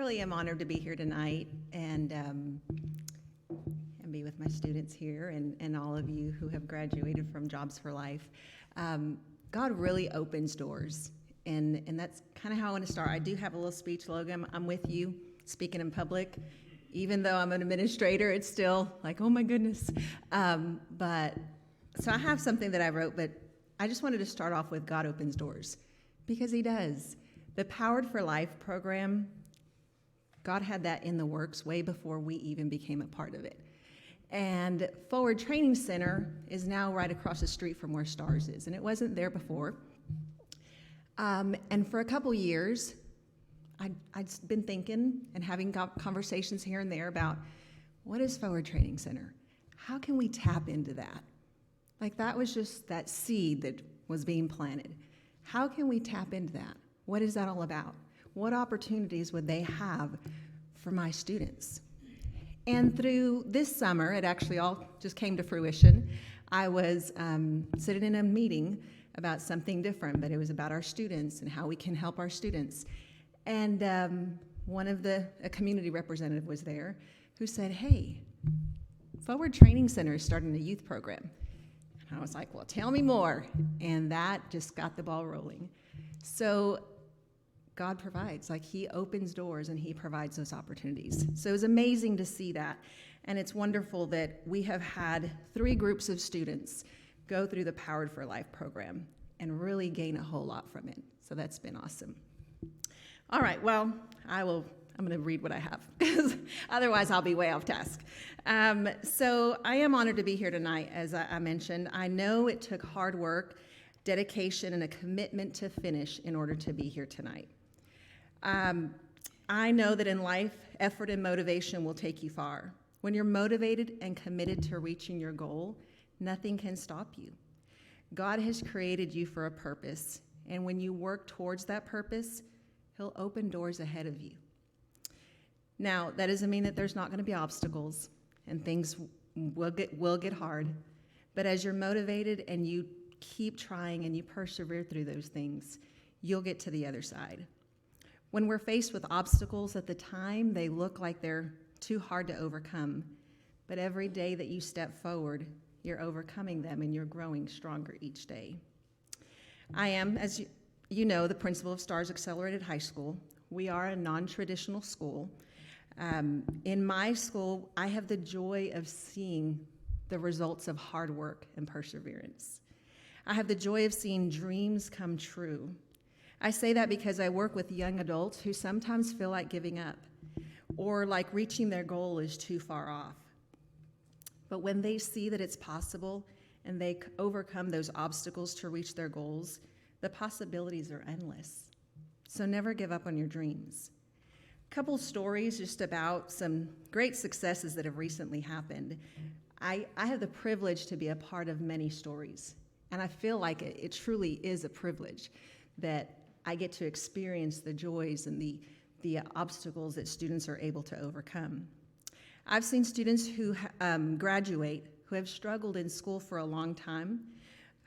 really am honored to be here tonight and be with my students here and all of you who have graduated from Jobs for Life. God really opens doors, and that's kind of how I want to start. I do have a little speech logo. I'm with you, speaking in public. Even though I'm an administrator, it's still like, oh my goodness. So I have something that I wrote, but I just wanted to start off with God opens doors, because he does. The Powered for Life program, God had that in the works way before we even became a part of it. And Forward Training Center is now right across the street from where STARS is, and it wasn't there before. And for a couple years, I'd been thinking and having conversations here and there about, what is Forward Training Center? How can we tap into that? Like, that was just that seed that was being planted. How can we tap into that? What is that all about? What opportunities would they have for my students? And through this summer, it actually all just came to fruition. I was sitting in a meeting about something different, but it was about our students and how we can help our students. And a community representative was there who said, hey, Forward Training Center is starting a youth program. And I was like, well, tell me more. And that just got the ball rolling. So God provides, like, he opens doors and he provides those opportunities. So it was amazing to see that. And it's wonderful that we have had 3 groups of students go through the Powered for Life program and really gain a whole lot from it. So that's been awesome. All right, well, I'm going to read what I have, because otherwise I'll be way off task. So I am honored to be here tonight, as I mentioned. I know it took hard work, dedication, and a commitment to finish in order to be here tonight. I know that in life, effort and motivation will take you far. When you're motivated and committed to reaching your goal, nothing can stop you. God has created you for a purpose, and when you work towards that purpose, he'll open doors ahead of you. Now, that doesn't mean that there's not going to be obstacles and things will get hard, but as you're motivated and you keep trying and you persevere through those things, you'll get to the other side. When we're faced with obstacles at the time, they look like they're too hard to overcome, but every day that you step forward, you're overcoming them and you're growing stronger each day. I am, as you know, the principal of STARS Accelerated High School. We are a non-traditional school. In my school, I have the joy of seeing the results of hard work and perseverance. I have the joy of seeing dreams come true. I say that because I work with young adults who sometimes feel like giving up or like reaching their goal is too far off. But when they see that it's possible and they overcome those obstacles to reach their goals, the possibilities are endless. So never give up on your dreams. A couple stories just about some great successes that have recently happened. I have the privilege to be a part of many stories, and I feel like it truly is a privilege that I get to experience the joys and the obstacles that students are able to overcome. I've seen students who graduate, who have struggled in school for a long time,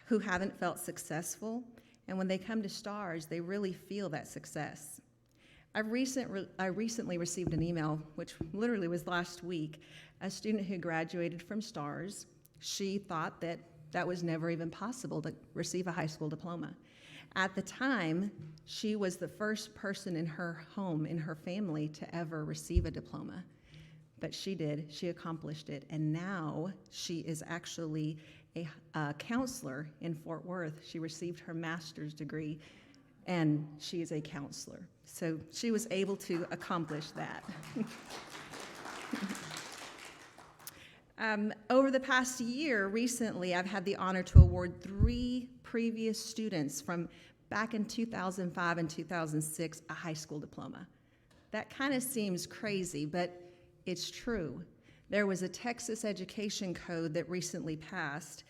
who haven't felt successful, and when they come to STARS, they really feel that success. I recently received an email, which literally was last week, a student who graduated from STARS. She thought that was never even possible to receive a high school diploma. At the time, she was the first person in her home, in her family, to ever receive a diploma. But she did. She accomplished it. And now she is actually a counselor in Fort Worth. She received her master's degree, and she is a counselor. So she was able to accomplish that. Over the past year, recently, I've had the honor to award 3 previous students from back in 2005 and 2006 a high school diploma. That kind of seems crazy, but it's true. There was a Texas education code that recently passed,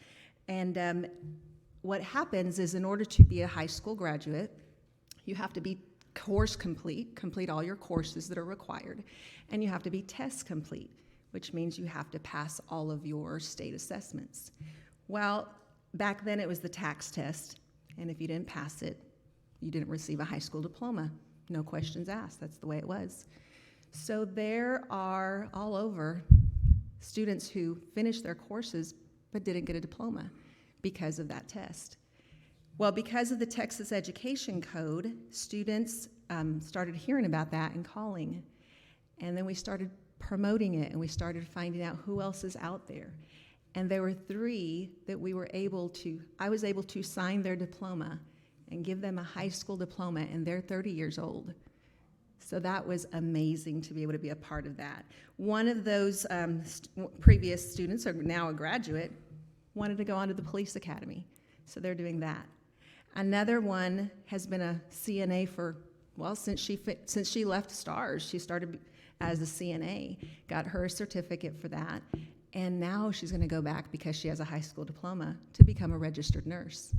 and what happens is, in order to be a high school graduate, you have to be course complete all your courses that are required, and you have to be test complete, which means you have to pass all of your state assessments. Well, back then it was the tax test, and if you didn't pass it, you didn't receive a high school diploma. No questions asked. That's the way it was. So there are all over students who finished their courses but didn't get a diploma because of that test. Well, because of the Texas Education Code, students started hearing about that and calling. And then we started promoting it, and we started finding out who else is out there. And there were 3 that I was able to sign their diploma and give them a high school diploma, and they're 30 years old. So that was amazing to be able to be a part of that. One of those previous students, are now a graduate, wanted to go on to the police academy. So they're doing that. Another one has been a CNA since she left STARS. She started as a CNA, got her certificate for that, and now she's going to go back because she has a high school diploma to become a registered nurse.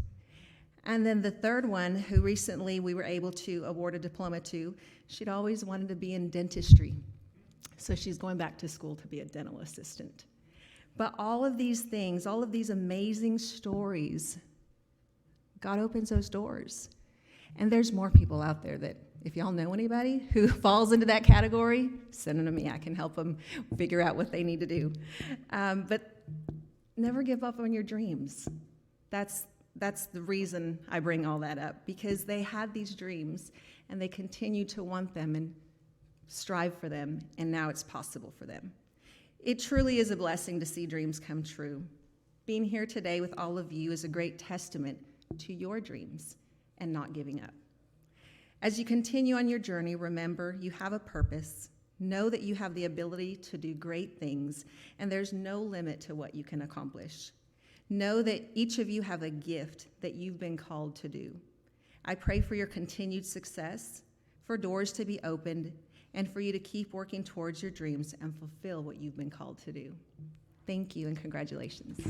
And then the third one, who recently we were able to award a diploma to, she'd always wanted to be in dentistry. So she's going back to school to be a dental assistant. But all of these things, all of these amazing stories, God opens those doors. And there's more people out there that, if y'all know anybody who falls into that category, send them to me. I can help them figure out what they need to do. But never give up on your dreams. That's the reason I bring all that up, because they had these dreams and they continue to want them and strive for them, and now it's possible for them. It truly is a blessing to see dreams come true. Being here today with all of you is a great testament to your dreams and not giving up. As you continue on your journey, remember you have a purpose. Know that you have the ability to do great things, and there's no limit to what you can accomplish. Know that each of you have a gift that you've been called to do. I pray for your continued success, for doors to be opened, and for you to keep working towards your dreams and fulfill what you've been called to do. Thank you and congratulations.